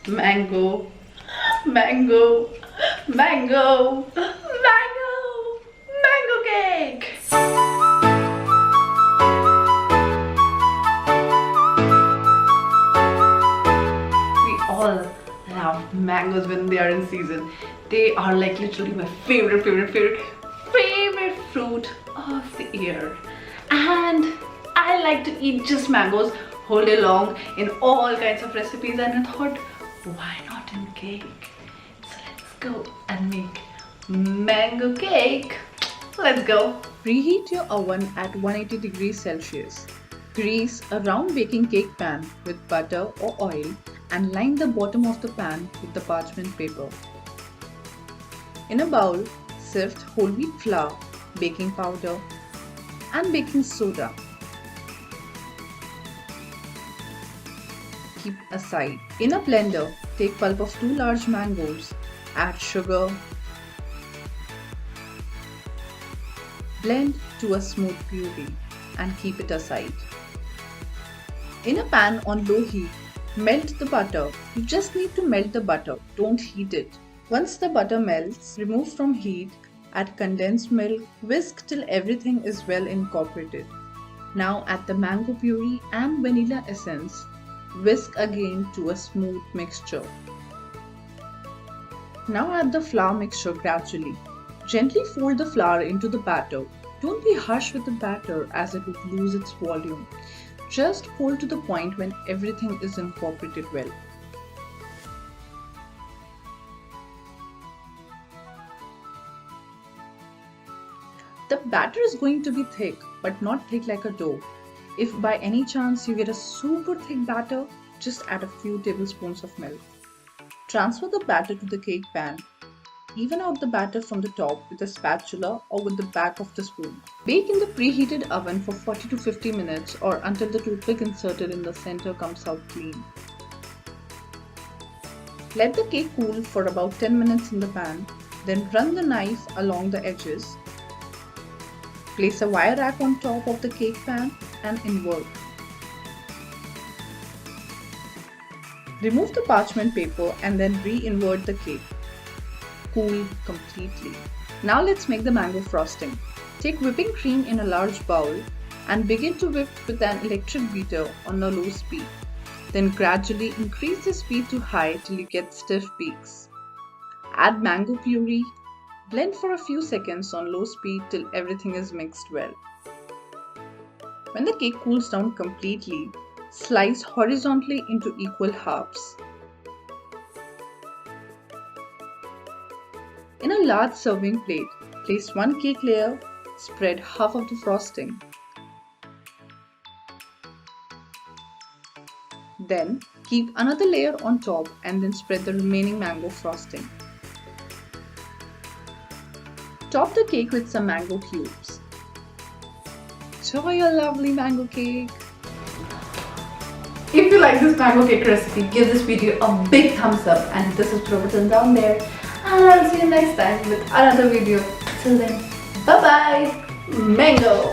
Mango, mango, mango, mango, mango cake. We all love mangoes when they are in season. They are like literally my favorite fruit of the year. And I like to eat just mangoes whole day long in all kinds of recipes, and I thought, why not in cake? So let's go and make mango cake. Let's go. Preheat your oven at 180 degrees Celsius. Grease a round baking cake pan with butter or oil and line the bottom of the pan with the parchment paper. In a bowl, sift whole wheat flour, baking powder and baking soda. Keep aside. In a blender, take pulp of 2 large mangoes, add sugar, blend to a smooth puree and keep it aside. In a pan on low heat, melt the butter. You just need to melt the butter, don't heat it. Once the butter melts, remove from heat, add condensed milk, whisk till everything is well incorporated. Now add the mango puree and vanilla essence. Whisk again to a smooth mixture. Now add the flour mixture gradually. Gently fold the flour into the batter. Don't be harsh with the batter as it would lose its volume. Just fold to the point when everything is incorporated well. The batter is going to be thick, but not thick like a dough. If by any chance you get a super thick batter, just add a few tablespoons of milk. Transfer the batter to the cake pan. Even out the batter from the top with a spatula or with the back of the spoon. Bake in the preheated oven for 40 to 50 minutes or until the toothpick inserted in the center comes out clean. Let the cake cool for about 10 minutes in the pan, then run the knife along the edges. Place a wire rack on top of the cake pan and invert. Remove the parchment paper and then re-invert the cake. Cool completely. Now let's make the mango frosting. Take whipping cream in a large bowl and begin to whip with an electric beater on a low speed. Then gradually increase the speed to high till you get stiff peaks. Add mango puree. Blend for a few seconds on low speed till everything is mixed well. When the cake cools down completely, slice horizontally into equal halves. In a large serving plate, place one cake layer, spread half of the frosting. Then keep another layer on top and then spread the remaining mango frosting. Top the cake with some mango cubes. Enjoy your lovely mango cake! If you like this mango cake recipe, give this video a big thumbs up and hit the subscribe button down there. And I'll see you next time with another video. Till then, bye bye! Mango!